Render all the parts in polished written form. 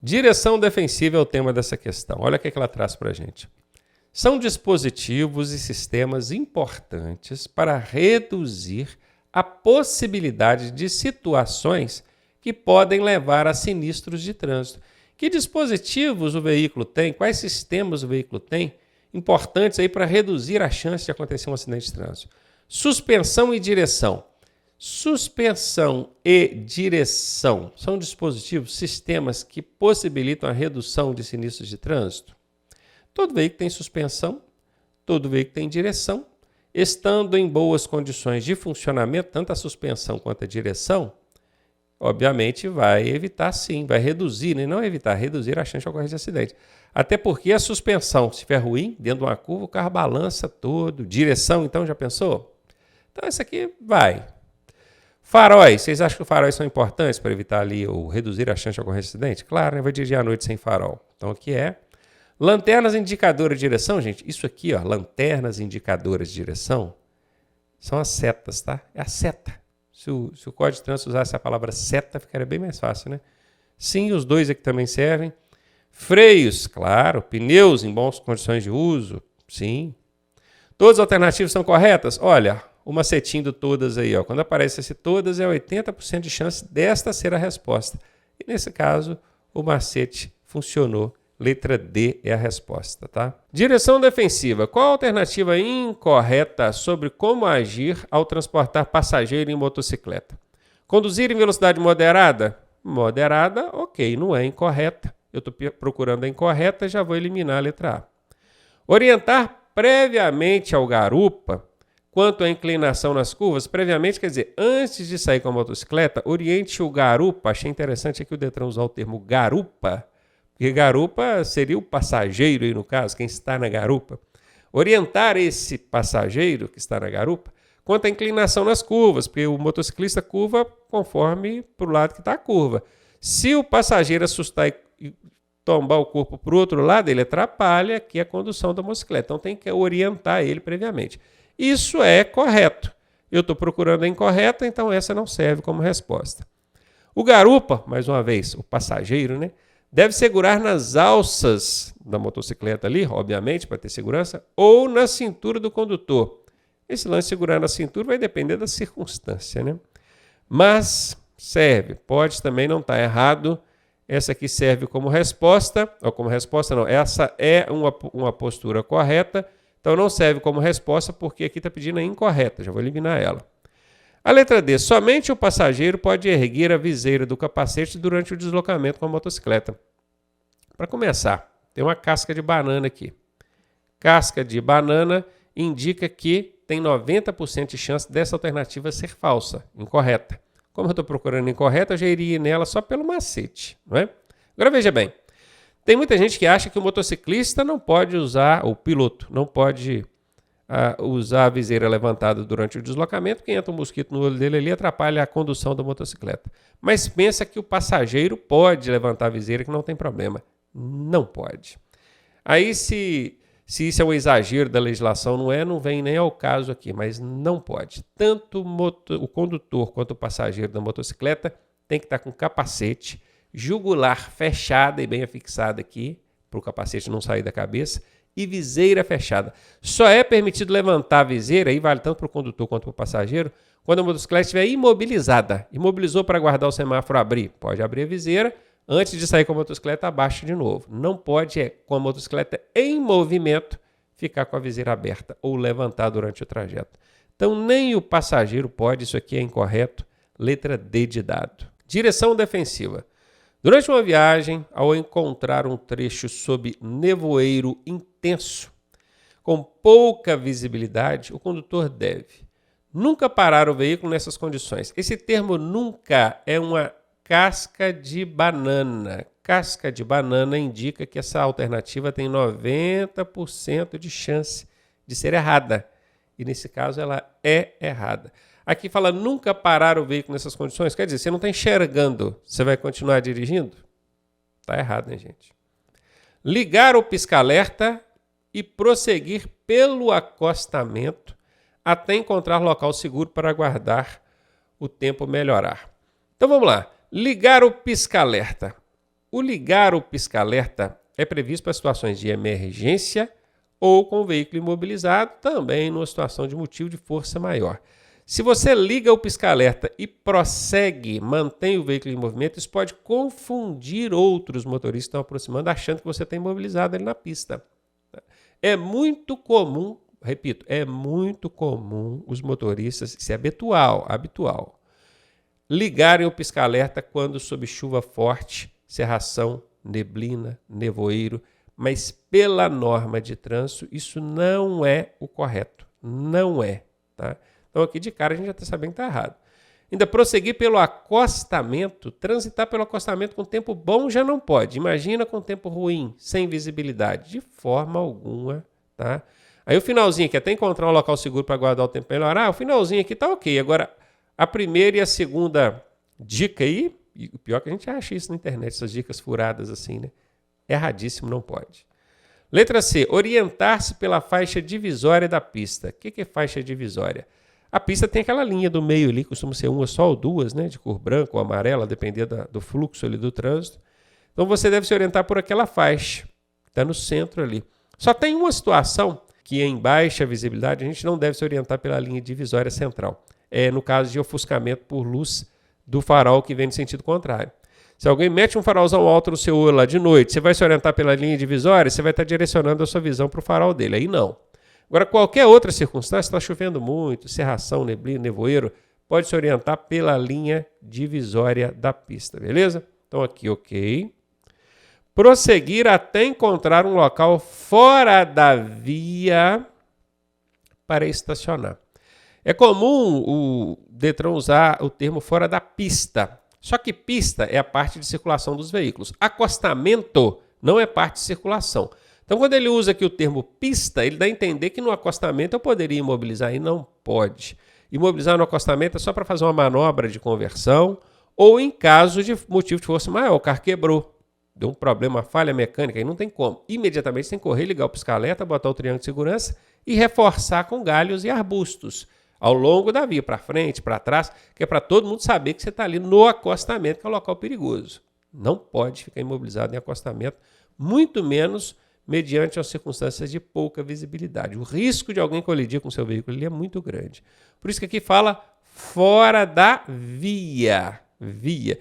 Direção defensiva é o tema dessa questão. Olha o que ela traz para a gente. São dispositivos e sistemas importantes para reduzir a possibilidade de situações que podem levar a sinistros de trânsito. Que dispositivos o veículo tem? Quais sistemas o veículo tem? Importantes aí para reduzir a chance de acontecer um acidente de trânsito. Suspensão e direção. Suspensão e direção são dispositivos, sistemas que possibilitam a redução de sinistros de trânsito. Todo veículo tem suspensão, todo veículo tem direção. Estando em boas condições de funcionamento, tanto a suspensão quanto a direção, obviamente vai evitar sim, vai reduzir, né? Não evitar, reduzir a chance de ocorrência de acidente. Até porque a suspensão, se estiver ruim, dentro de uma curva, o carro balança todo. Direção, então, já pensou? Então, isso aqui vai. Faróis, vocês acham que os faróis são importantes para evitar ali ou reduzir a chance de ocorrência de acidente? Claro, né? Vai dirigir à noite sem farol. Então, aqui é. Lanternas indicadoras de direção, gente. Isso aqui, ó, lanternas indicadoras de direção, são as setas, tá? É a seta. Se o Código de Trânsito usasse a palavra seta, ficaria bem mais fácil, né? Sim, os dois aqui também servem. Freios, claro. Pneus em boas condições de uso, sim. Todas as alternativas são corretas? Olha, o macetinho do todas aí, ó. Quando aparece esse todas, é 80% de chance desta ser a resposta. E nesse caso, o macete funcionou. Letra D é a resposta, tá? Direção defensiva. Qual a alternativa incorreta sobre como agir ao transportar passageiro em motocicleta? Conduzir em velocidade moderada? Moderada, ok, não é incorreta. Eu estou procurando a incorreta, já vou eliminar a letra A. Orientar previamente ao garupa quanto à inclinação nas curvas. Previamente quer dizer, antes de sair com a motocicleta, oriente o garupa. Achei interessante aqui o Detran usar o termo garupa, porque garupa seria o passageiro aí no caso, quem está na garupa. Orientar esse passageiro que está na garupa quanto à inclinação nas curvas, porque o motociclista curva conforme para o lado que está a curva. Se o passageiro assustar e tombar o corpo para o outro lado, ele atrapalha aqui a condução da motocicleta. Então tem que orientar ele previamente. Isso é correto. Eu estou procurando a incorreta, então essa não serve como resposta. O garupa, mais uma vez, o passageiro, né? Deve segurar nas alças da motocicleta ali, obviamente, para ter segurança, ou na cintura do condutor. Esse lance de segurar na cintura vai depender da circunstância, né? Mas serve, pode também não estar errado. Essa aqui serve como resposta, ou como resposta não, essa é uma postura correta, então não serve como resposta porque aqui está pedindo a incorreta, já vou eliminar ela. A letra D, somente o passageiro pode erguer a viseira do capacete durante o deslocamento com a motocicleta. Para começar, tem uma casca de banana aqui. Casca de banana indica que tem 90% de chance dessa alternativa ser falsa, incorreta. Como eu estou procurando incorreta, eu já iria nela só pelo macete, não é? Agora veja bem, tem muita gente que acha que o motociclista não pode usar, o piloto não pode usar a viseira levantada durante o deslocamento, que entra um mosquito no olho dele ali atrapalha a condução da motocicleta. Mas pensa que o passageiro pode levantar a viseira, que não tem problema. Não pode. Aí se isso é um exagero da legislação, não vem nem ao caso aqui, mas não pode. Tanto o condutor quanto o passageiro da motocicleta tem que estar com capacete, jugular fechada e bem afixada aqui, para o capacete não sair da cabeça, e viseira fechada. Só é permitido levantar a viseira, aí vale tanto para o condutor quanto para o passageiro, quando a motocicleta estiver imobilizada. Imobilizou para aguardar o semáforo abrir. Pode abrir a viseira, antes de sair com a motocicleta, abaixa de novo. Não pode, com a motocicleta em movimento, ficar com a viseira aberta ou levantar durante o trajeto. Então, nem o passageiro pode, isso aqui é incorreto. Letra D de dado. Direção defensiva. Durante uma viagem, ao encontrar um trecho sob nevoeiro intenso, com pouca visibilidade, o condutor deve nunca parar o veículo nessas condições. Esse termo nunca é uma casca de banana. Casca de banana indica que essa alternativa tem 90% de chance de ser errada. E nesse caso ela é errada. Aqui fala nunca parar o veículo nessas condições. Quer dizer, você não está enxergando, você vai continuar dirigindo? Está errado, né, gente? Ligar o pisca-alerta e prosseguir pelo acostamento até encontrar local seguro para aguardar o tempo melhorar. Então vamos lá. Ligar o pisca-alerta. O ligar o pisca-alerta é previsto para situações de emergência ou com o veículo imobilizado, também numa situação de motivo de força maior. Se você liga o pisca-alerta e prossegue, mantém o veículo em movimento, isso pode confundir outros motoristas que estão aproximando, achando que você está imobilizado ali na pista. É muito comum, repito, é muito comum os motoristas, isso é habitual, ligarem o pisca-alerta quando sob chuva forte, cerração, neblina, nevoeiro, mas pela norma de trânsito, isso não é o correto. Não é, tá? Então aqui de cara a gente já está sabendo que está errado. Ainda prosseguir pelo acostamento, transitar pelo acostamento com tempo bom já não pode. Imagina com tempo ruim, sem visibilidade, de forma alguma, tá? Aí o finalzinho aqui, até encontrar um local seguro para guardar o tempo melhor, o finalzinho aqui tá ok. Agora, a primeira e a segunda dica aí, e o pior é que a gente acha isso na internet, essas dicas furadas assim, né? Erradíssimo, não pode. Letra C, orientar-se pela faixa divisória da pista. O que é faixa divisória? A pista tem aquela linha do meio ali, costuma ser uma só ou duas, né? De cor branca ou amarela, dependendo do fluxo ali do trânsito. Então você deve se orientar por aquela faixa, que está no centro ali. Só tem uma situação que em baixa visibilidade a gente não deve se orientar pela linha divisória central. É no caso de ofuscamento por luz do farol que vem no sentido contrário. Se alguém mete um farolzão alto no seu olho lá de noite, você vai se orientar pela linha divisória, você vai estar direcionando a sua visão para o farol dele. Aí não. Agora, qualquer outra circunstância, está chovendo muito, cerração, neblina, nevoeiro, pode se orientar pela linha divisória da pista, beleza? Então aqui, ok. Prosseguir até encontrar um local fora da via para estacionar. É comum o Detran usar o termo fora da pista. Só que pista é a parte de circulação dos veículos. Acostamento não é parte de circulação. Então, quando ele usa aqui o termo pista, ele dá a entender que no acostamento eu poderia imobilizar e não pode. Imobilizar no acostamento é só para fazer uma manobra de conversão ou em caso de motivo de força maior. O carro quebrou, deu um problema, falha mecânica, aí não tem como. Imediatamente você tem que correr, ligar o pisca-alerta, botar o triângulo de segurança e reforçar com galhos e arbustos ao longo da via, para frente, para trás, que é para todo mundo saber que você está ali no acostamento, que é um local perigoso. Não pode ficar imobilizado em acostamento, muito menos mediante as circunstâncias de pouca visibilidade. O risco de alguém colidir com o seu veículo ali é muito grande. Por isso que aqui fala fora da via. Via.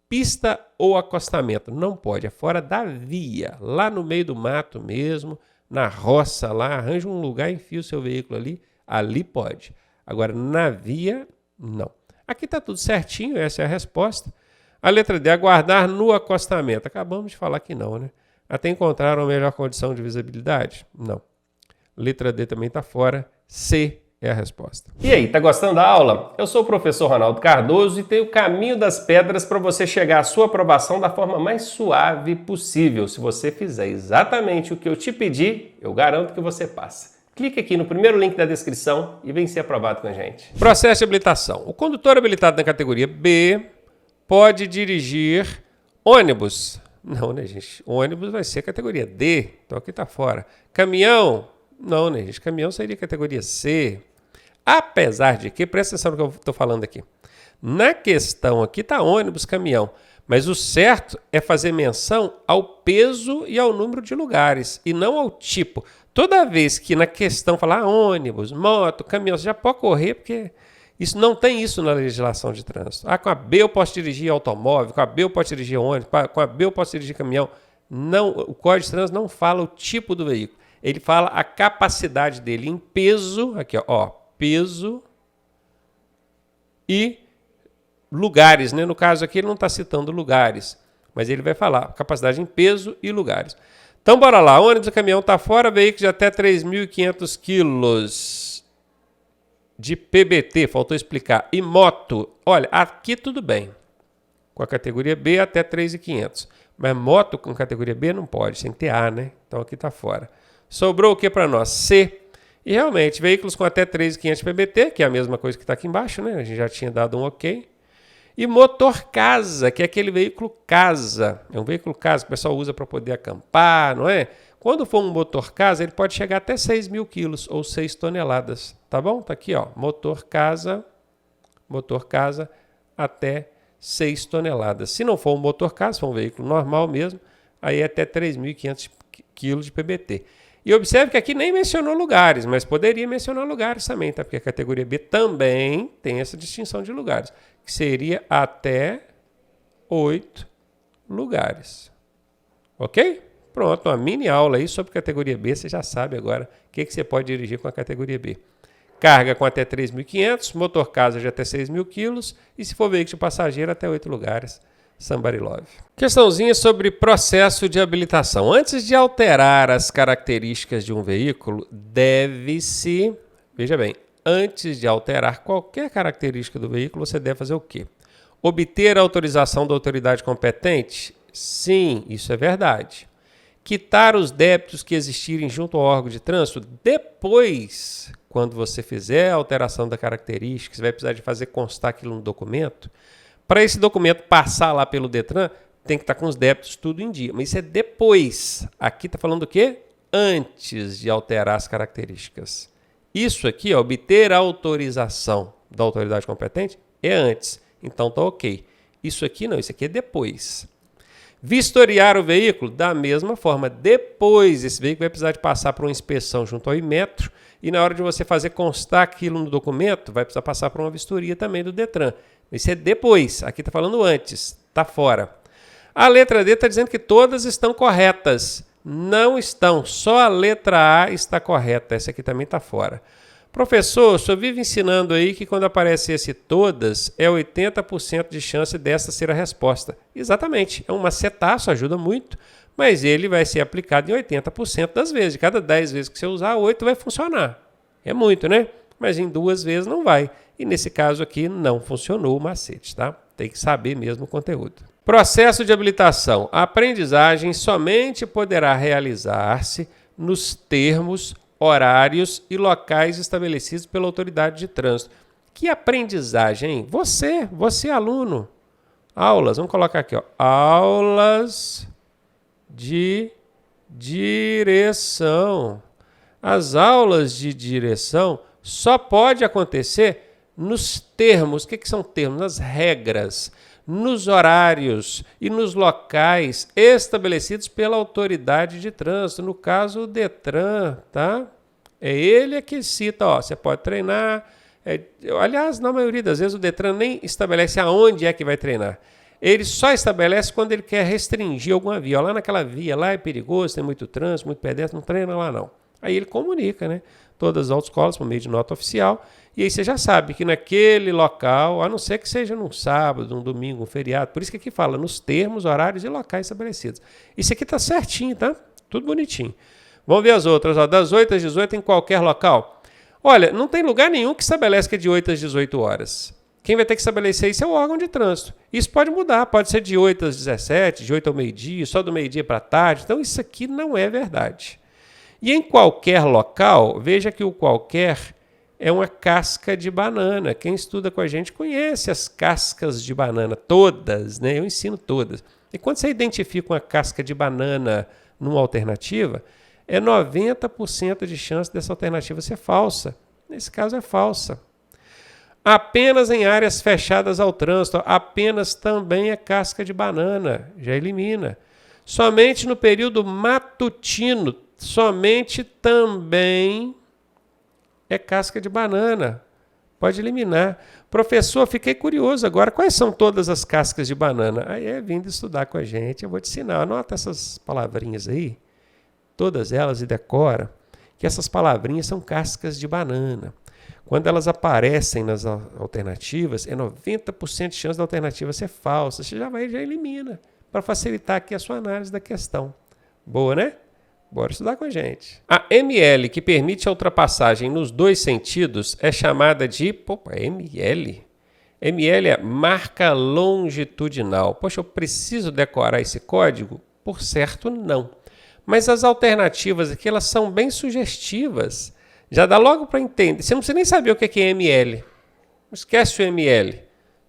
Pista ou acostamento. Não pode, é fora da via. Lá no meio do mato mesmo, na roça lá, arranja um lugar, enfia o seu veículo ali pode. Agora, na via, não. Aqui está tudo certinho, essa é a resposta. A letra D, aguardar no acostamento. Acabamos de falar que não, né? Até encontrar uma melhor condição de visibilidade? Não. Letra D também está fora. C é a resposta. E aí, tá gostando da aula? Eu sou o professor Ronaldo Cardoso e tenho o caminho das pedras para você chegar à sua aprovação da forma mais suave possível. Se você fizer exatamente o que eu te pedi, eu garanto que você passa. Clique aqui no primeiro link da descrição e vem ser aprovado com a gente. Processo de habilitação. O condutor habilitado na categoria B pode dirigir ônibus. Não, né, gente? Ônibus vai ser categoria D, então aqui está fora. Caminhão? Não, né, gente? Caminhão seria categoria C. Apesar de que, presta atenção no que eu estou falando aqui. Na questão aqui está ônibus, caminhão. Mas o certo é fazer menção ao peso e ao número de lugares, e não ao tipo. Toda vez que na questão falar ônibus, moto, caminhão, você já pode correr, porque isso não tem isso na legislação de trânsito. Com a B eu posso dirigir automóvel, com a B eu posso dirigir ônibus, com a B eu posso dirigir caminhão. Não, o Código de Trânsito não fala o tipo do veículo. Ele fala a capacidade dele em peso, aqui ó, peso e lugares, né? No caso aqui ele não está citando lugares, mas ele vai falar capacidade em peso e lugares. Então bora lá, ônibus e caminhão está fora, veículo de até 3.500 quilos de PBT, faltou explicar. E moto, olha, aqui tudo bem, com a categoria B até 3.500, mas moto com categoria B não pode, tem que ter A, né? Então aqui está fora. Sobrou o que para nós? C. E realmente, veículos com até 3.500 PBT, que é a mesma coisa que está aqui embaixo, né? A gente já tinha dado um ok. E motor casa, que é aquele veículo casa. É um veículo casa que o pessoal usa para poder acampar, não é? Quando for um motor casa, ele pode chegar até 6.000 quilos ou 6 toneladas. Tá bom? Tá aqui, ó. Motor casa até 6 toneladas. Se não for um motorcar, se for um veículo normal mesmo, aí é até 3.500 kg de PBT. E observe que aqui nem mencionou lugares, mas poderia mencionar lugares também, tá? Porque a categoria B também tem essa distinção de lugares, que seria até 8 lugares. Ok? Pronto, uma mini aula aí sobre categoria B, você já sabe agora o que você pode dirigir com a categoria B. Carga com até 3.500, motor casa de até 6.000 kg e se for veículo de passageiro até 8 lugares. Somebody love. Questãozinha sobre processo de habilitação. Antes de alterar as características de um veículo, deve-se, veja bem, antes de alterar qualquer característica do veículo, você deve fazer o quê? Obter a autorização da autoridade competente? Sim, isso é verdade. Quitar os débitos que existirem junto ao órgão de trânsito? Depois, quando você fizer a alteração da característica, você vai precisar de fazer constar aquilo no documento. Para esse documento passar lá pelo Detran, tem que estar com os débitos tudo em dia. Mas isso é depois. Aqui está falando do quê? Antes de alterar as características. Isso aqui, ó, obter a autorização da autoridade competente, é antes. Então tá ok. Isso aqui não, isso aqui é depois. Vistoriar o veículo, da mesma forma. Depois, esse veículo vai precisar de passar por uma inspeção junto ao Inmetro e na hora de você fazer constar aquilo no documento, vai precisar passar por uma vistoria também do Detran. Isso é depois, aqui está falando antes, está fora. A letra D está dizendo que todas estão corretas. Não estão, só a letra A está correta. Essa aqui também está fora. Professor, o senhor vive ensinando aí que quando aparece esse todas, é 80% de chance dessa ser a resposta. Exatamente, é um macetaço, ajuda muito, mas ele vai ser aplicado em 80% das vezes. De cada 10 vezes que você usar, 8 vai funcionar. É muito, né? Mas em 2 vezes não vai. E nesse caso aqui não funcionou o macete, tá? Tem que saber mesmo o conteúdo. Processo de habilitação. A aprendizagem somente poderá realizar-se nos termos, horários e locais estabelecidos pela autoridade de trânsito. Que aprendizagem, hein? Você aluno. Aulas, vamos colocar aqui, ó. Aulas de direção. As aulas de direção só pode acontecer nos termos. O que são termos? Nas regras, nos horários e nos locais estabelecidos pela autoridade de trânsito. No caso, o Detran, tá? É ele que cita, ó, você pode treinar. Aliás, na maioria das vezes, o Detran nem estabelece aonde é que vai treinar. Ele só estabelece quando ele quer restringir alguma via. Ó, lá naquela via, lá é perigoso, tem muito trânsito, muito pedestre, não treina lá não. Aí ele comunica, né? Todas as autoescolas por meio de nota oficial. E aí você já sabe que naquele local, a não ser que seja num sábado, num domingo, um feriado, por isso que aqui fala nos termos, horários e locais estabelecidos. Isso aqui tá certinho, tá? Tudo bonitinho. Vamos ver as outras, ó, das 8 às 18 em qualquer local. Olha, não tem lugar nenhum que estabelece que é de 8 às 18 horas. Quem vai ter que estabelecer isso é o órgão de trânsito. Isso pode mudar, pode ser de 8 às 17, de 8 ao meio-dia, só do meio-dia para tarde. Então isso aqui não é verdade. E em qualquer local, veja que o qualquer é uma casca de banana. Quem estuda com a gente conhece as cascas de banana, todas, né? Eu ensino todas. E quando você identifica uma casca de banana numa alternativa, é 90% de chance dessa alternativa ser falsa. Nesse caso é falsa. Apenas em áreas fechadas ao trânsito, apenas também é casca de banana, já elimina. Somente no período matutino, somente também é casca de banana. Pode eliminar. Professor, fiquei curioso agora. Quais são todas as cascas de banana? Aí é vindo estudar com a gente. Eu vou te ensinar. Anota essas palavrinhas aí. Todas elas e decora. Que essas palavrinhas são cascas de banana. Quando elas aparecem nas alternativas, é 90% de chance da alternativa ser falsa. Você já elimina. Para facilitar aqui a sua análise da questão. Boa, né? Bora estudar com a gente. A ML, que permite a ultrapassagem nos 2 sentidos, é chamada de... ML? ML é marca longitudinal. Poxa, eu preciso decorar esse código? Por certo, não. Mas as alternativas aqui, elas são bem sugestivas. Já dá logo para entender. Você não precisa nem saber o que é ML. Esquece o ML.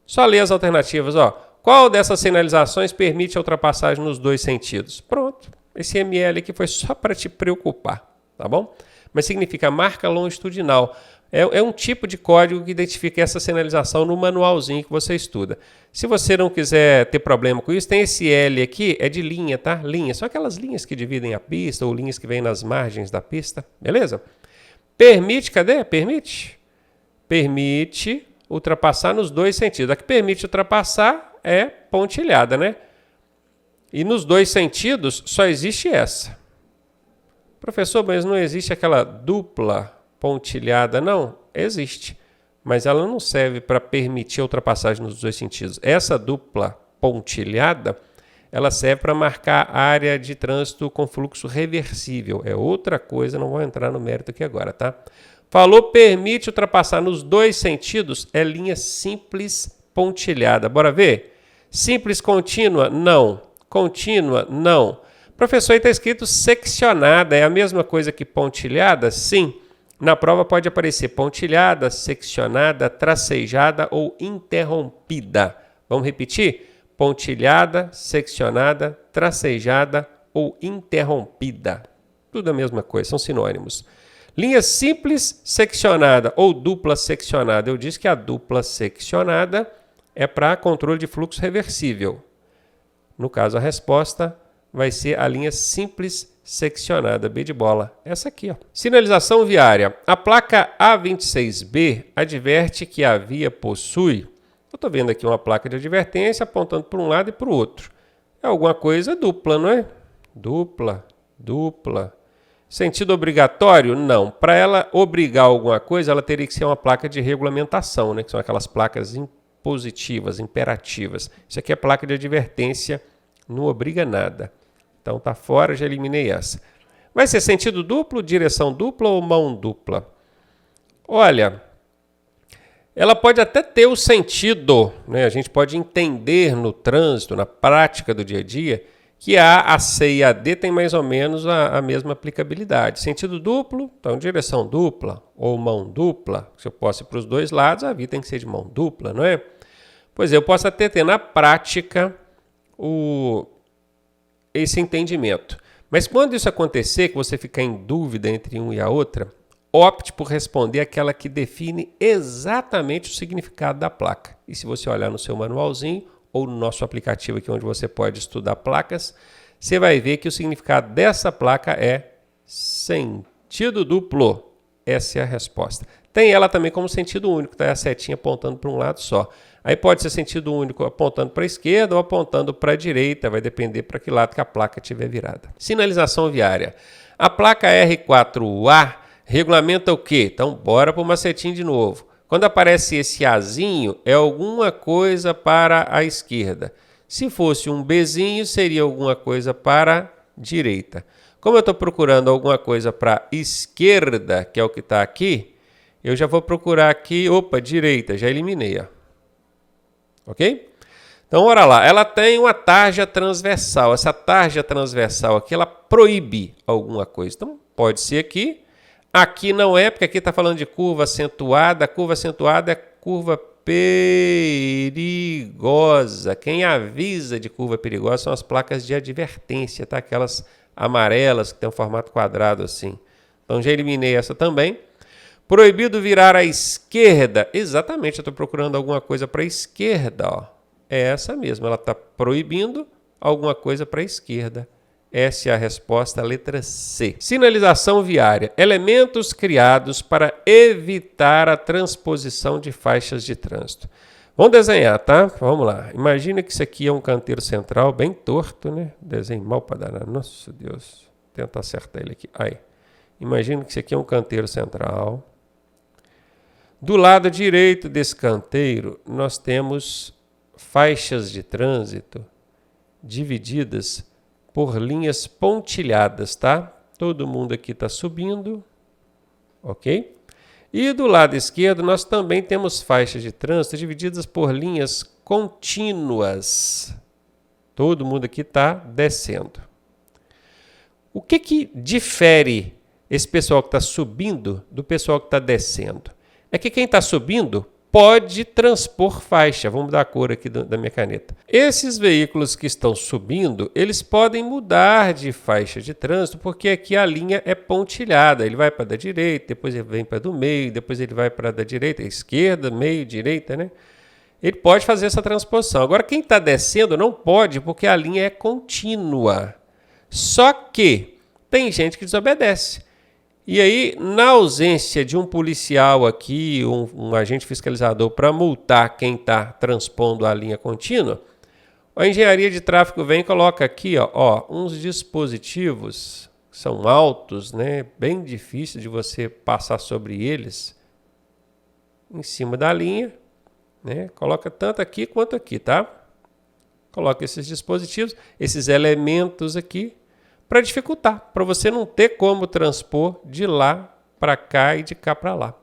Só lê as alternativas. Ó. Qual dessas sinalizações permite a ultrapassagem nos 2 sentidos? Pronto. Esse ML aqui foi só para te preocupar, tá bom? Mas significa marca longitudinal. É um tipo de código que identifica essa sinalização no manualzinho que você estuda. Se você não quiser ter problema com isso, tem esse L aqui, é de linha, tá? Linha, são aquelas linhas que dividem a pista ou linhas que vêm nas margens da pista, beleza? Permite, cadê? Permite ultrapassar nos dois sentidos. A que permite ultrapassar é pontilhada, né? E nos dois sentidos só existe essa. Professor, mas não existe aquela dupla pontilhada, não? Existe, mas ela não serve para permitir a ultrapassagem nos dois sentidos. Essa dupla pontilhada, ela serve para marcar área de trânsito com fluxo reversível. É outra coisa, não vou entrar no mérito aqui agora, tá? Falou permite ultrapassar nos dois sentidos, é linha simples pontilhada. Bora ver? Simples contínua? Não. Contínua? Não. Professor, aí está escrito seccionada, é a mesma coisa que pontilhada? Sim. Na prova pode aparecer pontilhada, seccionada, tracejada ou interrompida. Vamos repetir? Pontilhada, seccionada, tracejada ou interrompida. Tudo a mesma coisa, são sinônimos. Linha simples seccionada ou dupla seccionada. Eu disse que a dupla seccionada é para controle de fluxo reversível. No caso, a resposta vai ser a linha simples seccionada, B de bola. Essa aqui, ó. Sinalização viária. A placa A26B adverte que a via possui... Eu estou vendo aqui uma placa de advertência apontando para um lado e para o outro. É alguma coisa dupla, não é? Dupla. Sentido obrigatório? Não. Para ela obrigar alguma coisa, ela teria que ser uma placa de regulamentação, né? Que são aquelas placas impositivas, imperativas. Isso aqui é placa de advertência, não obriga nada. Então tá fora, já eliminei essa. Vai ser sentido duplo, direção dupla ou mão dupla? Olha, ela pode até ter o sentido, né? A gente pode entender no trânsito, na prática do dia a dia, que a C e a D tem mais ou menos a mesma aplicabilidade. Sentido duplo, então direção dupla ou mão dupla. Se eu posso ir para os dois lados, a via tem que ser de mão dupla, não é? Pois é, eu posso até ter na prática esse entendimento. Mas quando isso acontecer, que você ficar em dúvida entre um e a outra, opte por responder aquela que define exatamente o significado da placa. E se você olhar no seu manualzinho ou no nosso aplicativo aqui onde você pode estudar placas, você vai ver que o significado dessa placa é sentido duplo. Essa é a resposta. Tem ela também como sentido único, tá? A setinha apontando para um lado só. Aí pode ser sentido único apontando para a esquerda ou apontando para a direita, vai depender para que lado que a placa estiver virada. Sinalização viária. A placa R4A regulamenta o quê? Então, bora para o macetinho de novo. Quando aparece esse Azinho, é alguma coisa para a esquerda. Se fosse um Bzinho, seria alguma coisa para a direita. Como eu estou procurando alguma coisa para a esquerda, que é o que está aqui, eu já vou procurar aqui, direita, já eliminei, ó. Ok? Então, ora lá, ela tem uma tarja transversal. Essa tarja transversal aqui, ela proíbe alguma coisa. Então, pode ser aqui. Aqui não é, porque aqui está falando de curva acentuada. A curva acentuada é curva perigosa. Quem avisa de curva perigosa são as placas de advertência, tá? Aquelas amarelas que tem um formato quadrado assim. Então, já eliminei essa também. Proibido virar à esquerda. Exatamente, eu estou procurando alguma coisa para a esquerda. Ó. É essa mesmo, ela está proibindo alguma coisa para a esquerda. Essa é a resposta, a letra C. Sinalização viária. Elementos criados para evitar a transposição de faixas de trânsito. Vamos desenhar, tá? Vamos lá. Imagina que isso aqui é um canteiro central bem torto, né? Desenho mal para danar. Nossa Deus. Vou tentar acertar ele aqui. Aí. Imagina que isso aqui é um canteiro central. Do lado direito desse canteiro, nós temos faixas de trânsito divididas por linhas pontilhadas, tá? Todo mundo aqui está subindo, ok? E do lado esquerdo, nós também temos faixas de trânsito divididas por linhas contínuas. Todo mundo aqui está descendo. O que difere esse pessoal que está subindo do pessoal que está descendo? É que quem está subindo pode transpor faixa. Vamos mudar a cor aqui da minha caneta. Esses veículos que estão subindo, eles podem mudar de faixa de trânsito, porque aqui a linha é pontilhada. Ele vai para da direita, depois ele vem para do meio, depois ele vai para da direita, esquerda, meio, direita, né? Ele pode fazer essa transposição. Agora, quem está descendo não pode, porque a linha é contínua. Só que tem gente que desobedece. E aí, na ausência de um policial aqui, um agente fiscalizador para multar quem está transpondo a linha contínua, a engenharia de tráfego vem e coloca aqui uns dispositivos que são altos, né, bem difícil de você passar sobre eles, em cima da linha, né, coloca tanto aqui quanto aqui, tá? Coloca esses dispositivos, esses elementos aqui, para dificultar, para você não ter como transpor de lá para cá e de cá para lá.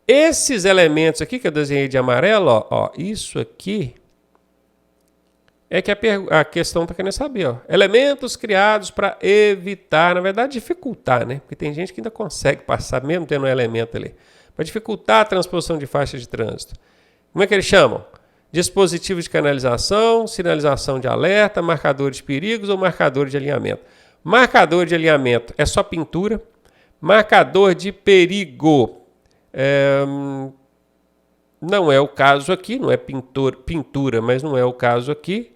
Esses elementos aqui que eu desenhei de amarelo, isso aqui é que a questão está querendo saber. Elementos criados para evitar, na verdade, dificultar, né? Porque tem gente que ainda consegue passar, mesmo tendo um elemento ali. Para dificultar a transposição de faixa de trânsito. Como é que eles chamam? Dispositivos de canalização, sinalização de alerta, marcador de perigos ou marcador de alinhamento. Marcador de alinhamento é só pintura. Marcador de perigo não é o caso aqui, não é pintura, mas não é o caso aqui.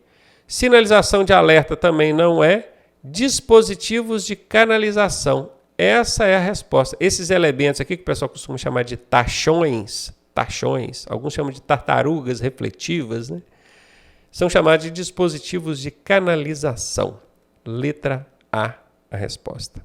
Sinalização de alerta também não é. Dispositivos de canalização. Essa é a resposta. Esses elementos aqui que o pessoal costuma chamar de tachões, alguns chamam de tartarugas refletivas, né? São chamados de dispositivos de canalização. Letra A, a resposta.